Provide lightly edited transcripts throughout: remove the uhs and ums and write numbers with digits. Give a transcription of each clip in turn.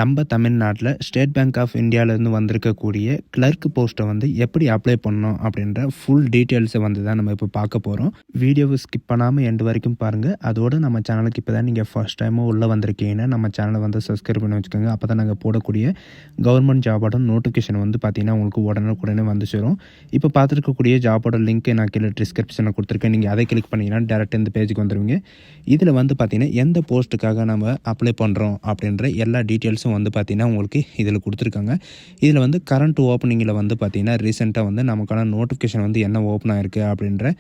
நம்ம தமிழ்நாட்டில் state bank of இந்தியாவிலேருந்து வந்திருக்கக்கூடிய கிளர்க் போஸ்ட்டை வந்து எப்படி அப்ளை பண்ணணும் அப்படின்ற ஃபுல் டீட்டெயில்ஸை வந்து தான் நம்ம இப்போ பார்க்க போகிறோம். வீடியோவை ஸ்கிப் பண்ணாமல் எண்டு வரைக்கும் பாருங்கள். அதோடு நம்ம சேனலுக்கு இப்போ தான் நீங்கள் ஃபர்ஸ்ட் டைமும் உள்ளே வந்திருக்கீங்கன்னா நம்ம சேனலை வந்து சப்ஸ்கிரைப் பண்ணி வச்சுக்கோங்க. அப்போ தான் நாங்கள் போடக்கூடிய கவர்மெண்ட் ஜாபோட நோட்டிஃபிகேஷன் வந்து பார்த்திங்கன்னா உங்களுக்கு உடனே வந்து சேரும். இப்போ பார்த்துருக்கக்கூடிய ஜாபோட லிங்க் நான் கீழே டிஸ்கிரிப்ஷனில் கொடுத்துருக்கேன். நீங்கள் அதை கிளிக் பண்ணிங்கன்னா டேரெக்டாக இந்த பேஜுக்கு வந்துடுவீங்க. இதில் வந்து பார்த்திங்கன்னா எந்த போஸ்ட்டுக்காக நம்ம அப்ளை பண்ணுறோம் அப்படின்ற எல்லா டீட்டெயில்ஸும் வந்து பார்த்திங்கன்னா உங்களுக்கு இதில் கொடுத்துருக்காங்க. இதில் வந்து கரண்ட் ஓப்பனிங்கில் வந்து பார்த்திங்கன்னா ரீசெண்டாக வந்து நமக்கான நோட்டிஃபிகேஷன் வந்து என்ன ஓப்பன் ஆகிருக்கு அப்படின்ற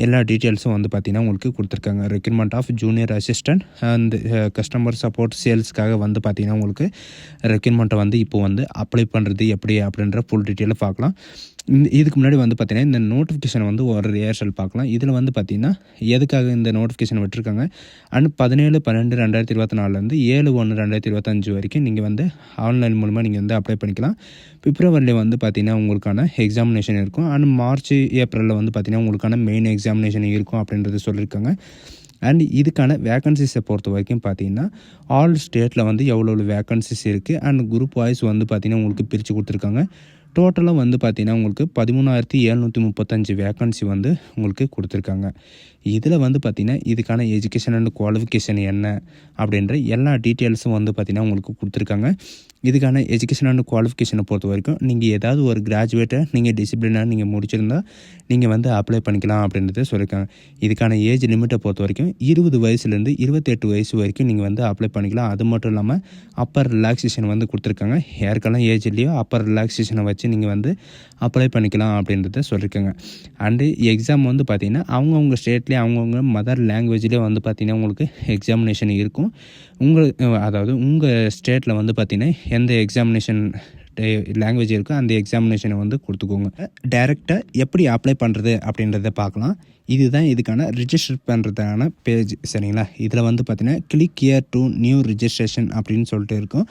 எல்லா டீட்டெயில்ஸும் வந்து பார்த்திங்கன்னா உங்களுக்கு கொடுத்துருக்காங்க. Recruitment of junior assistant and customer support சேல்ஸ்க்காக வந்து பார்த்திங்கன்னா உங்களுக்கு ரெக்ரூட்மெண்ட்டை வந்து இப்போ வந்து அப்ளை பண்ணுறது எப்படி அப்படின்ற ஃபுல் டீட்டெயிலை பார்க்கலாம். இதுக்கு முன்னாடி வந்து பார்த்திங்கன்னா இந்த நோட்டிஃபிகேஷன் வந்து ஒரு ரிஹர்சல் பார்க்கலாம். இதில் வந்து பார்த்திங்கன்னா எதுக்காக இந்த நோட்டிஃபிகேஷன் விட்டுருக்காங்க அண்ட் 17/12/2024 7/1/2025 வரைக்கும் நீங்கள் வந்து ஆன்லைன் மூலமாக நீங்கள் வந்து அப்ளை பண்ணிக்கலாம். பிப்ரவரியில் வந்து பார்த்திங்கன்னா உங்களுக்கான எக்ஸாமினேஷன் இருக்கும் அண்ட் மார்ச் ஏப்ரலில் வந்து பார்த்திங்கன்னா உங்களுக்கான மெயின் எக்ஸாமினேஷன் இருக்கும் அப்படின்றது சொல்லியிருக்காங்க. அண்ட் இதுக்கான வேக்கன்சிஸை பொறுத்த வரைக்கும் பார்த்திங்கன்னா ஆல் ஸ்டேட்டில் வந்து எவ்வளோ வேக்கன்சிஸ் இருக்குது அண்ட் குரூப் வாய்ஸ் வந்து பார்த்திங்கன்னா உங்களுக்கு பிரித்து கொடுத்துருக்காங்க. டோட்டலாக வந்து பார்த்திங்கன்னா உங்களுக்கு 13,735 வேக்கன்சி வந்து உங்களுக்கு கொடுத்துருக்காங்க. இதில் வந்து பார்த்திங்கன்னா இதுக்கான எஜுகேஷன் அண்ட் குவாலிஃபிகேஷன் என்ன அப்படின்ற எல்லா டீட்டெயில்ஸும் வந்து பார்த்திங்கன்னா உங்களுக்கு கொடுத்துருக்காங்க. இதுக்கான எஜுகேஷன் அண்ட் குவாலிஃபிகேஷனை பொறுத்த வரைக்கும் நீங்கள் ஏதாவது ஒரு கிராஜுவேட்டை நீங்கள் டிசிப்ளினாக நீங்கள் முடிச்சிருந்தால் நீங்கள் வந்து அப்ளை பண்ணிக்கலாம் அப்படின்றத சொல்லியிருக்காங்க. இதுக்கான ஏஜ் லிமிட்டை பொறுத்த வரைக்கும் 20 வயசுலேருந்து 28 வயசு வரைக்கும் நீங்கள் வந்து அப்ளை பண்ணிக்கலாம். அது மட்டும் இல்லாமல் அப்பர் ரிலாக்ஸேஷன் வந்து கொடுத்துருக்காங்க. யாருக்கெல்லாம் ஏஜ் இல்லையோ அப்பர் ரிலாக்ஸேஷனை வச்சு நீங்கள் வந்து அப்ளை பண்ணிக்கலாம் அப்படின்றத சொல்லியிருக்காங்க. அண்டு எக்ஸாம் வந்து பார்த்திங்கன்னா அவங்கவுங்க ஸ்டேட்லேயே அவங்கவுங்க மதர் லாங்குவேஜ்லேயே வந்து பார்த்திங்கன்னா உங்களுக்கு எக்ஸாமினேஷன் இருக்கும். அதாவது உங்கள் ஸ்டேட்டில் வந்து பார்த்திங்கன்னா எந்த எக்ஸாமினேஷன் லாங்குவேஜ் இருக்கோ அந்த எக்ஸாமினேஷனை வந்து கொடுத்துக்கோங்க. டைரெக்டாக எப்படி அப்ளை பண்ணுறது அப்படின்றத பார்க்கலாம். இதுதான் இதுக்கான ரிஜிஸ்டர் பண்ணுறதுக்கான பேஜ், சரிங்களா? இதில் வந்து பார்த்திங்கன்னா click here to new registration அப்படின்னு சொல்லிட்டு இருக்கும்.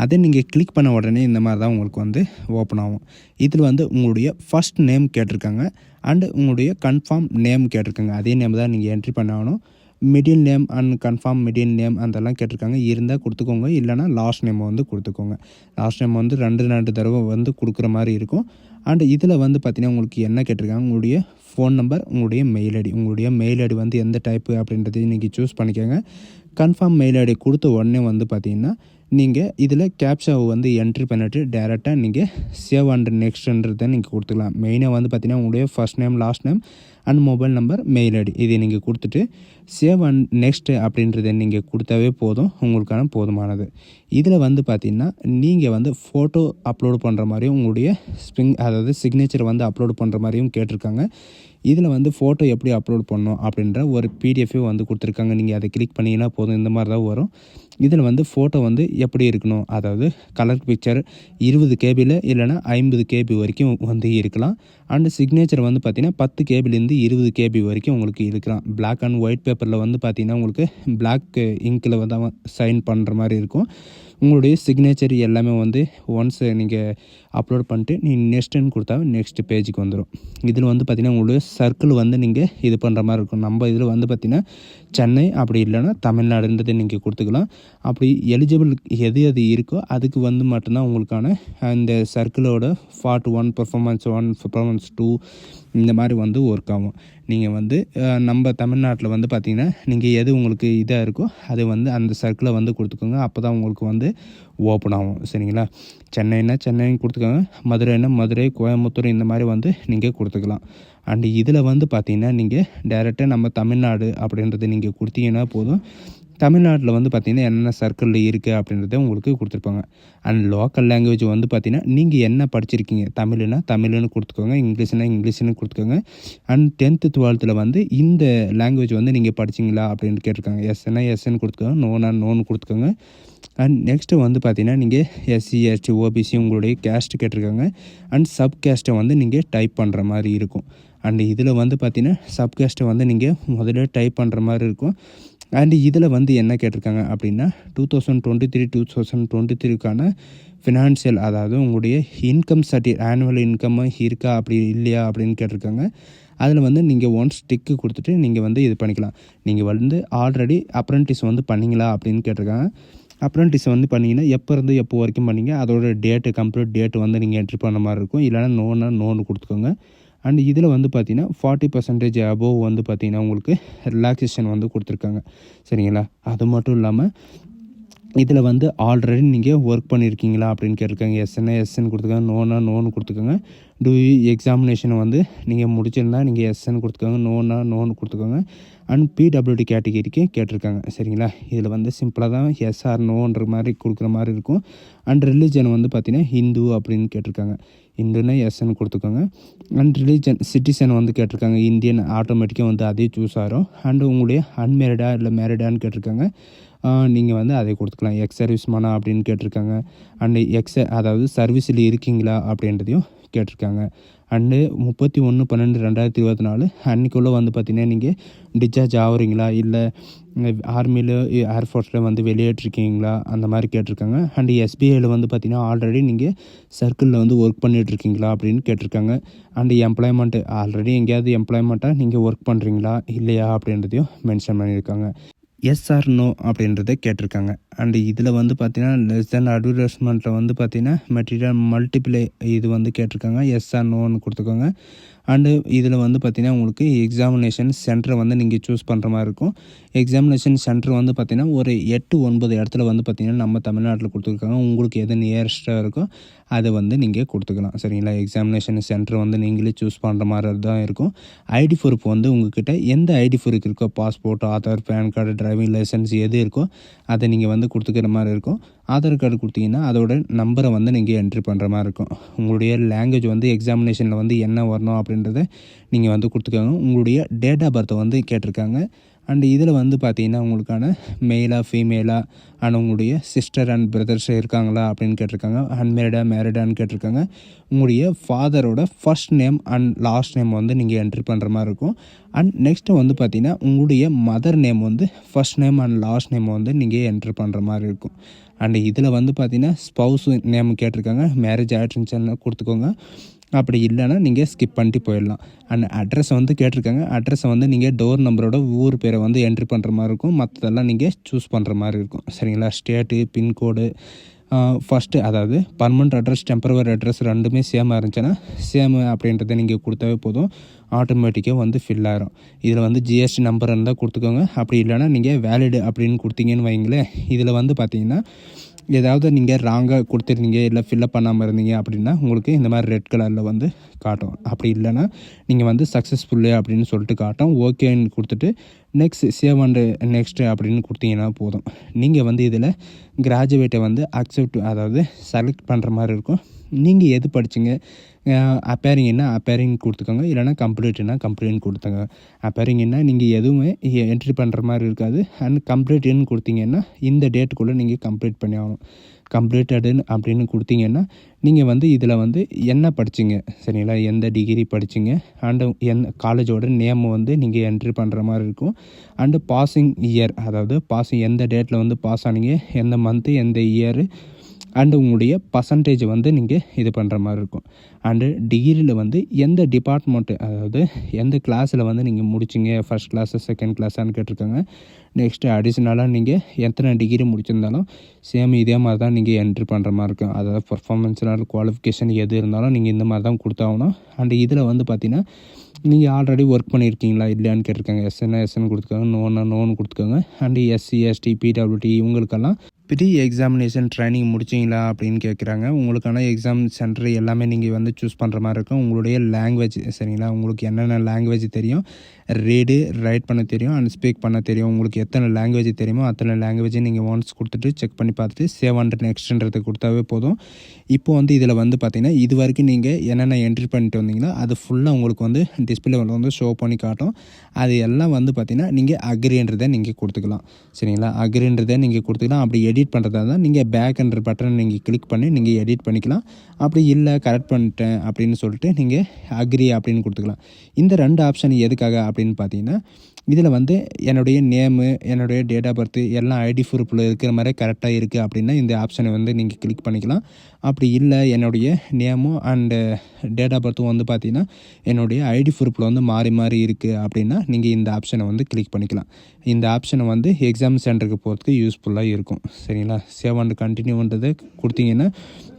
அதை நீங்கள் கிளிக் பண்ண உடனே இந்த மாதிரி தான் உங்களுக்கு வந்து ஓப்பன் ஆகும். இதில் வந்து உங்களுடைய ஃபர்ஸ்ட் நேம் கேட்டிருக்காங்க அண்டு உங்களுடைய கன்ஃபார்ம் நேம் கேட்டிருக்காங்க. அதே நேம் தான் நீங்கள் என்ட்ரி பண்ணணும். Middle name and confirm middle name அதெல்லாம் கேட்டிருக்காங்க. இருந்தால் கொடுத்துக்கோங்க, இல்லைனா லாஸ்ட் நேம் வந்து கொடுத்துக்கோங்க. லாஸ்ட் நேம் வந்து 2 தடவை வந்து கொடுக்குற மாதிரி இருக்கும். அண்ட் இதில் வந்து பார்த்திங்கன்னா உங்களுக்கு என்ன கேட்டிருக்காங்க, உங்களுடைய ஃபோன் நம்பர், உங்களுடைய மெயில் ஐடி வந்து எந்த டைப்பு அப்படின்றதையும் நீங்கள் சூஸ் பண்ணிக்கோங்க. கன்ஃபார்ம் மெயில் ஐடி கொடுத்த உடனே வந்து பார்த்திங்கன்னா நீங்கள் இதில் கேப்சாவை வந்து என்ட்ரி பண்ணிவிட்டு டேரெக்டாக நீங்கள் சேவ் அண்ட் நெக்ஸ்ட்ன்றதை நீங்கள் கொடுத்துக்கலாம். மெயினாக வந்து பார்த்திங்கன்னா உங்களுடைய first name, last name and mobile number, mail ID இதை நீங்கள் கொடுத்துட்டு சேவ் அண்ட் நெக்ஸ்ட் அப்படின்றத நீங்கள் கொடுத்தாவே போதும், உங்களுக்கான போதுமானது. இதில் வந்து பார்த்திங்கன்னா நீங்கள் வந்து ஃபோட்டோ அப்லோடு பண்ணுற மாதிரியும் உங்களுடைய அதாவது சிக்னேச்சர் வந்து அப்லோடு பண்ணுற மாதிரியும் கேட்டிருக்காங்க. இதில் வந்து ஃபோட்டோ எப்படி அப்லோட் பண்ணணும் அப்படின்ற ஒரு பிடிஎஃபே வந்து கொடுத்துருக்காங்க. நீங்கள் அதை கிளிக் பண்ணிங்கன்னா போதும், இந்த மாதிரி தான் வரும். இதில் வந்து ஃபோட்டோ வந்து எப்படி இருக்கணும், அதாவது கலர் பிக்சர் 20 கேபியில் இல்லைனா 50 கேபி வரைக்கும் வந்து இருக்கலாம். அண்டு சிக்னேச்சர் வந்து பார்த்திங்கன்னா 10 கேபிலேருந்து 20 கேபி வரைக்கும் உங்களுக்கு இருக்கலாம். பிளாக் அண்ட் ஒயிட் பேப்பரில் வந்து பார்த்திங்கன்னா உங்களுக்கு பிளாக் இங்கில் வந்து சைன் பண்ணுற மாதிரி இருக்கும். உங்களுடைய சிக்னேச்சர் எல்லாமே வந்து ஒன்ஸ் நீங்கள் அப்லோட் பண்ணிட்டு நீங்கள் நெக்ஸ்ட்டுன்னு கொடுத்தா நெக்ஸ்ட் பேஜுக்கு வந்துடும். இதில் வந்து பார்த்திங்கன்னா உங்களுடைய சர்க்கிள் வந்து நீங்கள் இது பண்ணுற மாதிரி இருக்கும். நம்ம இதில் வந்து பார்த்திங்கன்னா சென்னை அப்படி இல்லைன்னா தமிழ்நாடுன்றதை நீங்கள் கொடுத்துக்கலாம். அப்படி எலிஜிபிள் எது இருக்கோ அதுக்கு வந்து மட்டும்தான் உங்களுக்கான இந்த சர்க்கிளோட பார்ட் 1, பெர்ஃபார்மன்ஸ் 1, பெர்ஃபார்மன்ஸ் 2 இந்த மாதிரி வந்து ஒர்க் ஆகும். நீங்கள் வந்து நம்ம தமிழ்நாட்டில் வந்து பார்த்திங்கன்னா நீங்கள் எது உங்களுக்கு இதாக இருக்கோ அது வந்து அந்த சர்க்கிளை வந்து கொடுத்துக்கோங்க. அப்போ தான் உங்களுக்கு வந்து ஓப்பன் ஆகும், சரிங்களா? சென்னைன்னா சென்னைன்னு கொடுத்துக்கோங்க, மதுரைன்னா மதுரை, கோயம்புத்தூர் இந்த மாதிரி வந்து நீங்கள் கொடுத்துக்கலாம். அண்டு இதில் வந்து பார்த்திங்கன்னா நீங்கள் டைரெக்டாக நம்ம தமிழ்நாடு அப்படின்றத நீங்கள் கொடுத்தீங்கன்னா போதும். தமிழ்நாட்டில் வந்து பார்த்திங்கன்னா என்னென்ன சர்க்கிளில் இருக்குது அப்படின்றத உங்களுக்கு கொடுத்துருப்பாங்க. அண்ட் லோக்கல் லாங்குவேஜ் வந்து பார்த்திங்கன்னா நீங்கள் என்ன படிச்சிருக்கீங்க, தமிழ்னா தமிழ்னு கொடுத்துக்கோங்க, இங்கிலீஷ்னா இங்கிலீஷ்னு கொடுத்துக்கோங்க. அண்ட் 10th 12th வந்து இந்த லாங்குவேஜ் வந்து நீங்கள் படிச்சிங்களா அப்படின்னு கேட்டிருக்காங்க. எஸ்ன்னா எஸ்ன்னு கொடுத்துக்கோங்க, நோனா நோன்னு கொடுத்துக்கோங்க. அண்ட் நெக்ஸ்ட்டு வந்து பார்த்திங்கன்னா நீங்கள் எஸ்சி, எஸ்டி, ஓபிசி உங்களுடைய கேஸ்ட்டு கேட்டிருக்காங்க. அண்ட் சப் கேஸ்ட்டை வந்து நீங்கள் டைப் பண்ணுற மாதிரி இருக்கும். அண்டு இதில் வந்து பார்த்திங்கன்னா சப் கேஸ்ட்டை வந்து நீங்கள் முதல்ல டைப் பண்ணுற மாதிரி இருக்கும். அண்டு இதில் வந்து என்ன கேட்டிருக்காங்க அப்படின்னா 2023-2023க்கான ஃபினான்ஷியல், அதாவது உங்களுடைய இன்கம் ஆனுவல் இன்கம் இருக்கா அப்படி இல்லையா அப்படின்னு கேட்டிருக்காங்க. அதில் வந்து நீங்கள் ஒன்ஸ் டிக்கு கொடுத்துட்டு நீங்கள் வந்து இது பண்ணிக்கலாம். நீங்கள் வந்து ஆல்ரெடி அப்ரெண்டிஸ் வந்து பண்ணிங்களா அப்படின்னு கேட்டிருக்காங்க. அப்ரெண்டிஸ் வந்து பண்ணிங்கன்னா எப்போ இருந்து எப்போ வரைக்கும் பண்ணீங்க அதோட டேட்டு கம்ப்ளீட் டேட்டு வந்து நீங்கள் என்ட்ரி பண்ண மாதிரி இருக்கும். இல்லைனா நோன்னு கொடுத்துக்கோங்க. அண்ட் இதில் வந்து பார்த்தீங்கன்னா 40% அபோவ் வந்து பார்த்தீங்கன்னா உங்களுக்கு ரிலாக்ஸேஷன் வந்து கொடுத்துருக்காங்க. சரிங்களா? அது மட்டும் இல்லாமல் இதில் வந்து ஆல்ரெடி நீங்கள் ஒர்க் பண்ணியிருக்கீங்களா அப்படின்னு கேட்டிருக்காங்க. எஸ்ன்னா எஸ்ன்னு கொடுத்துக்கோங்க, நோன்னு கொடுத்துக்கோங்க. எக்ஸாமினேஷனை வந்து நீங்கள் முடிச்சிருந்தா நீங்கள் எஸ்ன்னு கொடுத்துக்கோங்க, நோன்னு கொடுத்துக்கோங்க. அண்ட் பிடபிள்யூடி கேட்டகிரிக்கு கேட்டிருக்காங்க. சரிங்களா? இதில் வந்து சிம்பிளாக தான் எஸ் ஆர் நோன்ற மாதிரி கொடுக்குற மாதிரி இருக்கும். அண்ட் ரிலீஜன் வந்து பார்த்தீங்கன்னா ஹிந்து அப்படின்னு கேட்டிருக்காங்க. இந்துன்னா எஸ்ன்னு கொடுத்துக்கோங்க. அண்ட் ரிலீஜன் சிட்டிசன் வந்து கேட்டிருக்காங்க. இந்தியன் ஆட்டோமேட்டிக்காக வந்து அதே சூஸ் ஆகிரும். அண்டு உங்களுடைய அன்மேரிடா இல்லை மேரிடான்னு கேட்டிருக்காங்க. நீங்கள் வந்து அதை கொடுத்துக்கலாம். எக்ஸ் சர்வீஸ் மேனா அப்படின்னு கேட்டிருக்காங்க. அண்டு அதாவது சர்வீஸில் இருக்கீங்களா அப்படின்றதையும் கேட்டிருக்காங்க. அண்டு 31/12/2024 அன்றைக்குள்ளே வந்து பார்த்திங்கன்னா நீங்கள் டிஸ்சார்ஜ் ஆகுறீங்களா இல்லை ஆர்மியில் ஏர்ஃபோர்ஸில் வந்து வெளியேற்றிருக்கீங்களா அந்த மாதிரி கேட்டிருக்காங்க. அண்டு எஸ்பிஐயில் வந்து பார்த்திங்கன்னா ஆல்ரெடி நீங்கள் சர்க்கிளில் வந்து ஒர்க் பண்ணிகிட்ருக்கீங்களா அப்படின்னு கேட்டிருக்காங்க. அண்டு எம்ப்ளாய்மெண்ட்டு ஆல்ரெடி எங்கேயாவது எம்ப்ளாய்மெண்ட்டாக நீங்கள் ஒர்க் பண்ணுறீங்களா இல்லையா அப்படின்றதையும் மென்ஷன் பண்ணியிருக்காங்க. எஸ் ஆர் நோ அப்படின்றத கேட்டிருக்காங்க. அண்டு இதில் வந்து பார்த்தீங்கன்னா லெஸ் தென் அட்வர்டைஸ்மெண்ட்டில் வந்து பார்த்தீங்கன்னா மெட்டீரியல் மல்டிப்ளை இது வந்து கேட்டிருக்காங்க. எஸ் ஆர் நோன்னு கொடுத்துக்கோங்க. அண்டு இதில் வந்து பார்த்திங்கன்னா உங்களுக்கு எக்ஸாமினேஷன் சென்டரை வந்து நீங்கள் சூஸ் பண்ணுற மாதிரி இருக்கும். எக்ஸாமினேஷன் சென்டர் வந்து பார்த்திங்கன்னா ஒரு 8-9 இடத்துல வந்து பார்த்திங்கன்னா நம்ம தமிழ்நாட்டில் கொடுத்துருக்காங்க. உங்களுக்கு எது நியரஸ்ட்டாக இருக்கோ அதை வந்து நீங்கள் கொடுத்துக்கலாம். சரிங்களா? எக்ஸாமினேஷன் சென்டர் வந்து நீங்களே சூஸ் பண்ணுற மாதிரி தான் இருக்கும். ஐடி ப்ரூஃப் வந்து உங்கள்கிட்ட எந்த ஐடி ப்ரூஃப் இருக்கோ, passport, Aadhaar, pan card, driving licence எது இருக்கோ அதை நீங்கள் வந்து கொடுத்துக்கிற மாதிரி இருக்கும். ஆதார் கார்டு கொடுத்தீங்கன்னா அதோட நம்பரை வந்து நீங்கள் என்ட்ரி பண்ணுற மாதிரி இருக்கும். உங்களுடைய லாங்குவேஜ் வந்து எக்ஸாமினேஷனில் வந்து என்ன வரணும் அப்படின்றத நீங்கள் வந்து கொடுத்துக்கோங்க. உங்களுடைய டேட் ஆஃப் பர்த்தை வந்து கேட்டிருக்காங்க. அண்டு இதில் வந்து பார்த்தீங்கன்னா உங்களுக்கான மெயிலா ஃபீமேலா அண்ட் உங்களுடைய சிஸ்டர் அண்ட் பிரதர்ஸ் இருக்காங்களா அப்படின்னு கேட்டிருக்காங்க. அன்மேரிடா மேரிடான்னு கேட்டிருக்காங்க. உங்களுடைய ஃபாதரோட first name and last name வந்து நீங்கள் என்ட்ரி பண்ணுற மாதிரி இருக்கும். அண்ட் நெக்ஸ்ட்டு வந்து பார்த்தீங்கன்னா உங்களுடைய மதர் நேம் வந்து first name and last name வந்து நீங்கள் என்ட்ரி பண்ணுற மாதிரி இருக்கும். அண்டு இதில் வந்து பார்த்தீங்கன்னா ஸ்பௌஸ் நேம் கேட்டிருக்காங்க. மேரேஜ் ஆகிடுச்சுன்னு கொடுத்துக்கோங்க. அப்படி இல்லைன்னா நீங்கள் ஸ்கிப் பண்ணிட்டு போயிடலாம். அண்ட் அட்ரஸ் வந்து கேட்டிருக்காங்க. அட்ரஸை வந்து நீங்கள் டோர் நம்பரோட ஊர் பேரை வந்து என்ட்ரி பண்ணுற மாதிரி இருக்கும். மற்றதெல்லாம் நீங்கள் சூஸ் பண்ணுற மாதிரி இருக்கும். சரிங்களா? ஸ்டேட்டு, பின்கோடு, ஃபஸ்ட்டு அதாவது பர்மனெண்ட் அட்ரஸ், டெம்பரவரி அட்ரஸ் ரெண்டுமே சேமாக இருந்துச்சுன்னா சேமு அப்படின்றத நீங்கள் கொடுத்தாவே போதும். ஆட்டோமேட்டிக்காக வந்து ஃபில் ஆகிரும். இதில் வந்து ஜிஎஸ்டி நம்பர் இருந்தால் கொடுத்துக்கோங்க. அப்படி இல்லைனா நீங்கள் வேலிடு அப்படின்னு கொடுத்தீங்கன்னு வைங்களேன், இதில் வந்து பார்த்தீங்கன்னா ஏதாவது நீங்கள் ராங்காக கொடுத்துருந்தீங்க இல்லை ஃபில்லப் பண்ணாமல் இருந்தீங்க அப்படின்னா உங்களுக்கு இந்த மாதிரி ரெட் கலரில் வந்து காட்டும். அப்படி இல்லைனா நீங்கள் வந்து சக்ஸஸ்ஃபுல்லு அப்படின்னு சொல்லிட்டு காட்டும். ஓகேன்னு கொடுத்துட்டு நெக்ஸ்ட் சேவ் அண்டு நெக்ஸ்ட்டு அப்படின்னு கொடுத்தீங்கன்னா போதும். நீங்கள் வந்து இதில் கிராஜுவேட்டை வந்து அக்செப்ட் அதாவது செலக்ட் பண்ணுற மாதிரி இருக்கும். நீங்கள் எது படிச்சிங்க, அப்பேரிங்னா அப்பேரிங் கொடுத்துக்கோங்க. இல்லைனா கம்ப்ளீட்னா கம்ப்ளீட்னு கொடுத்துங்க. அப்பேரிங்னா நீங்கள் எதுவுமே என்ட்ரி பண்ணுற மாதிரி இருக்காது. அண்ட் கம்ப்ளீட்னு கொடுத்தீங்கன்னா இந்த டேட்டுக்குள்ளே நீங்கள் கம்ப்ளீட் பண்ணி ஆகணும். கம்ப்ளீட்டடுன்னு அப்படின்னு கொடுத்தீங்கன்னா நீங்கள் வந்து இதில் வந்து என்ன படிச்சிங்க, சரிங்களா, எந்த டிகிரி படிச்சிங்க அண்டு காலேஜோட நேமை வந்து நீங்கள் என்ட்ரி பண்ணுற மாதிரி இருக்கும். அண்டு பாஸிங் இயர் அதாவது எந்த டேட்டில் வந்து பாஸ் ஆனீங்க, எந்த மந்த்து, எந்த இயரு அண்டு உங்களுடைய பர்சன்டேஜ் வந்து நீங்கள் இது பண்ணுற மாதிரி இருக்கும். அண்டு டிகிரியில் வந்து எந்த டிபார்ட்மெண்ட்டு அதாவது எந்த கிளாஸில் வந்து நீங்கள் முடிச்சிங்க, ஃபஸ்ட் கிளாஸு செகண்ட் கிளாஸான்னு கேட்டிருக்காங்க. நெக்ஸ்ட்டு அடிஷ்னலாக நீங்கள் எத்தனை டிகிரி முடிச்சிருந்தாலும் சேம் இதே மாதிரி தான் நீங்கள் என்ட்ரி பண்ணுற மாதிரி இருக்கும். அதாவது பர்ஃபார்மன்ஸ்னால் குவாலிஃபிகேஷன் எது இருந்தாலும் நீங்கள் இந்த மாதிரி தான் கொடுத்தாகணும். அண்டு இதில் வந்து பார்த்தீங்கன்னா நீங்கள் ஆல்ரெடி ஒர்க் பண்ணியிருக்கீங்களா இல்லையான்னு கேட்டிருக்காங்க. எஸ்ன்னு கொடுத்துக்கோங்க. நோன்னு கொடுத்துக்கோங்க. அண்டு எஸ்சி, எஸ்டி, பிடபிள்யூடி இவங்களுக்கெல்லாம் ப்ரீ எக்ஸாமினேஷன் ட்ரைனிங் முடிச்சிங்களா அப்படின்னு கேட்குறாங்க. உங்களுக்கான எக்ஸாம் சென்டர் எல்லாமே நீங்கள் வந்து சூஸ் பண்ணுற மாதிரி இருக்கும். உங்களுடைய லாங்குவேஜ், சரிங்களா, உங்களுக்கு என்னென்ன லாங்குவேஜ் தெரியும், ரீடு ரைட் பண்ண தெரியும் அண்ட் ஸ்பீக் பண்ண தெரியும். உங்களுக்கு எத்தனை லாங்குவேஜ் தெரியுமோ அத்தனை லாங்குவேஜை நீங்கள் ஒன்ஸ் கொடுத்துட்டு செக் பண்ணி பார்த்துட்டு சேவ் அண்ட் நெக்ஸ்ட்ன்றது கொடுத்தாவே போதும். இப்போ வந்து இதில் வந்து பார்த்திங்கன்னா இது வரைக்கும் நீங்கள் என்னென்ன என்ட்ரி பண்ணிட்டு வந்தீங்களோ அது ஃபுல்லாக உங்களுக்கு வந்து டிஸ்பிளே வந்து ஷோ பண்ணி காட்டும். அது எல்லாம் வந்து பார்த்திங்கன்னா நீங்கள் அக்ரின்றதை நீங்கள் கொடுத்துக்கலாம். சரிங்களா? அக்ரின்றதை நீங்கள் கொடுத்துக்கலாம். அப்படி எடிட் பண்ணுறதா இருந்தால் நீங்கள் பேக்ன்ற பட்டன் நீங்கள் கிளிக் பண்ணி நீங்கள் எடிட் பண்ணிக்கலாம். அப்படி இல்லை கரெக்ட் பண்ணிட்டேன் அப்படின்னு சொல்லிட்டு நீங்கள் அக்ரி அப்படின்னு கொடுத்துக்கலாம். இந்த 2 ஆப்ஷன் எதுக்காக அப்படின்னு பார்த்தீங்கன்னா, இதில் வந்து என்னுடைய நேமு, என்னுடைய டேட் ஆஃப் பர்த் எல்லாம் ஐடி ப்ரூஃபில் இருக்கிற மாதிரி கரெக்டாக இருக்குது அப்படின்னா இந்த ஆப்ஷனை வந்து நீங்கள் கிளிக் பண்ணிக்கலாம். அப்படி இல்லை என்னுடைய நேமும் அண்டு டேட் ஆஃப் பர்த்தும் வந்து பார்த்தீங்கன்னா என்னுடைய ஐடி ப்ரூஃபில் வந்து மாறி மாறி இருக்குது அப்படின்னா நீங்கள் இந்த ஆப்ஷனை வந்து கிளிக் பண்ணிக்கலாம். இந்த ஆப்ஷனை வந்து எக்ஸாம் சென்டருக்கு போகிறதுக்கு யூஸ்ஃபுல்லாக இருக்கும். சரிங்களா? சேவ் அண்ட் கண்டினியூன்றதை கொடுத்தீங்கன்னா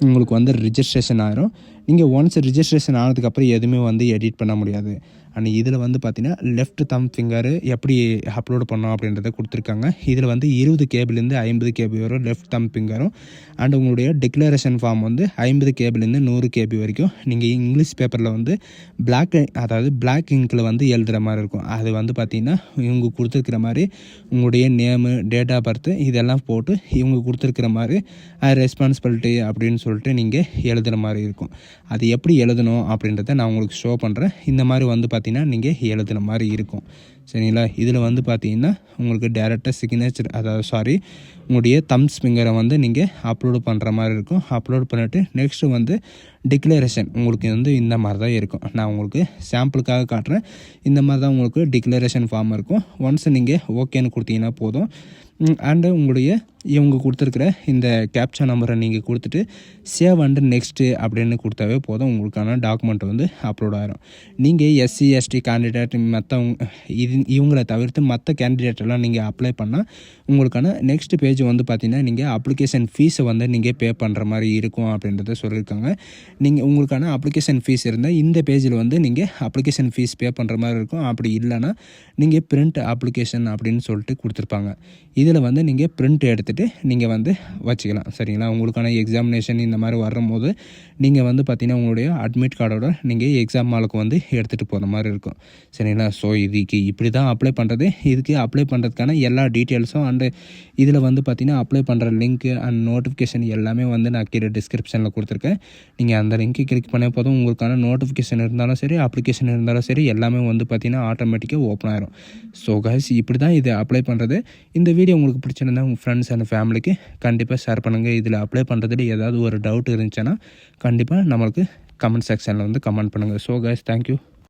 உங்களுக்கு வந்து ரிஜிஸ்ட்ரேஷன் ஆயிரும். நீங்கள் ஒன்ஸ் ரிஜிஸ்ட்ரேஷன் ஆனதுக்கப்புறம் எதுவுமே வந்து எடிட் பண்ண முடியாது. அண்ட் இதில் வந்து பார்த்தீங்கன்னா லெஃப்ட் தம் ஃபிங்கரு எப்படி அப்லோட் பண்ணோம் அப்படின்றத கொடுத்துருக்காங்க. இதில் வந்து 20 கேபிலேருந்து 50 கேபி வரும் லெஃப்ட் தம் ஃபிங்கரும். அண்ட் உங்களுடைய டிக்ளரேஷன் ஃபார்ம் வந்து 50 கேபிலேருந்து 100 கேபி வரைக்கும் நீங்கள் இங்கிலீஷ் பேப்பரில் வந்து பிளாக் இங்கில் வந்து எழுதுகிற மாதிரி இருக்கும். அது வந்து பார்த்திங்கன்னா இவங்க கொடுத்துருக்கிற மாதிரி உங்களுடைய நேமு, டேட் ஆஃப் பர்த்து இதெல்லாம் போட்டு இவங்க கொடுத்துருக்கிற மாதிரி ரெஸ்பான்சிபிலிட்டி அப்படின்னு சொல்லிட்டு நீங்கள் எழுதுகிற மாதிரி இருக்கும். அது எப்படி எழுதணும் அப்படின்றத நான் உங்களுக்கு ஷோ பண்ணுறேன். இந்த மாதிரி வந்து பார்த்திங்கன்னா நீங்கள் எழுதுகிற மாதிரி இருக்கும். சரிங்களா? இதில் வந்து பார்த்தீங்கன்னா உங்களுக்கு டேரெக்டாக சிக்னேச்சர் உங்களுடைய தம்ஸ் ஃபிங்கரை வந்து நீங்கள் அப்லோடு பண்ணுற மாதிரி இருக்கும். அப்லோட் பண்ணிவிட்டு நெக்ஸ்ட்டு வந்து டிக்ளரேஷன் உங்களுக்கு வந்து இந்த மாதிரி தான் இருக்கும். நான் உங்களுக்கு சாம்பிளுக்காக காட்டுறேன். இந்த மாதிரி தான் உங்களுக்கு டிக்ளரேஷன் ஃபார்ம் இருக்கும். ஒன்ஸ் நீங்கள் ஓகேன்னு கொடுத்தீங்கன்னா போதும். அண்டு உங்களுடைய இவங்க கொடுத்துருக்குற இந்த கேப்சா நம்பரை நீங்கள் கொடுத்துட்டு சேவ் அண்டு நெக்ஸ்ட்டு அப்படின்னு கொடுத்தாவே போதும். உங்களுக்கான டாக்குமெண்ட் வந்து அப்லோட் ஆகிரும். நீங்கள் எஸ்சி எஸ்டி கேண்டிடேட் இவங்களை தவிர்த்து மற்ற கேண்டிடேட்டெல்லாம் நீங்கள் அப்ளை பண்ணால் உங்களுக்கான நெக்ஸ்ட் பேஜ் வந்து பார்த்திங்கன்னா நீங்கள் அப்ளிகேஷன் ஃபீஸை வந்து நீங்கள் பே பண்ணுற மாதிரி இருக்கும் அப்படின்றத சொல்லியிருக்காங்க. நீங்கள் உங்களுக்கான அப்ளிகேஷன் ஃபீஸ் இருந்தால் இந்த பேஜில் வந்து நீங்கள் அப்ளிகேஷன் ஃபீஸ் பே பண்ணுற மாதிரி இருக்கும். அப்படி இல்லைன்னா நீங்கள் பிரிண்ட் அப்ளிகேஷன் அப்படின்னு சொல்லிட்டு கொடுத்துருப்பாங்க. இதில் வந்து நீங்கள் பிரிண்ட் எடுத்துகிட்டு நீங்கள் வந்து வச்சுக்கலாம். சரிங்களா? உங்களுக்கான எக்ஸாமினேஷன் இந்த மாதிரி வரும்போது நீங்கள் வந்து பார்த்திங்கன்னா உங்களுடைய அட்மிட் கார்டோட நீங்கள் எக்ஸாம் ஹாலுக்கு வந்து எடுத்துகிட்டு போகிற மாதிரி இருக்கும். சரிங்களா? ஸோ இதுக்கு இப்படி தான் அப்ளை பண்ணுறது. இதுக்கு அப்ளை பண்ணுறதுக்கான எல்லா டீட்டெயில்ஸும் அண்டு இதில் வந்து பார்த்திங்கன்னா அப்ளை பண்ணுற லிங்க்கு அண்ட் நோட்டிஃபிகேஷன் எல்லாமே வந்து நான் கீழே டிஸ்கிரிப்ஷனில் கொடுத்துருக்கேன். நீங்கள் அந்த லிங்க்கை கிளிக் பண்ண போதும் உங்களுக்கான நோட்டிஃபிகேஷன் இருந்தாலும் சரி, அப்ளிகேஷன் இருந்தாலும் சரி எல்லாமே வந்து பார்த்திங்கன்னா ஆட்டோமேட்டிக்காக ஓப்பன் ஆயிரும். ஸோ கைஸ் இப்படி தான் இது அப்ளை பண்ணுறது. இந்த வீடியோ உங்களுக்கு பிடிச்சிருந்தா உங்கள் ஃப்ரெண்ட்ஸ் அண்ட் ஃபேமிலிக்கு கண்டிப்பாக ஷேர் பண்ணுங்கள். இதில் அப்ளை பண்ணுறதுல ஏதாவது ஒரு டவுட் இருந்துச்சுன்னா கண்டிப்பாக நம்மளுக்கு கமெண்ட் செக்ஷனில் வந்து கமெண்ட் பண்ணுங்கள். So guys thank you.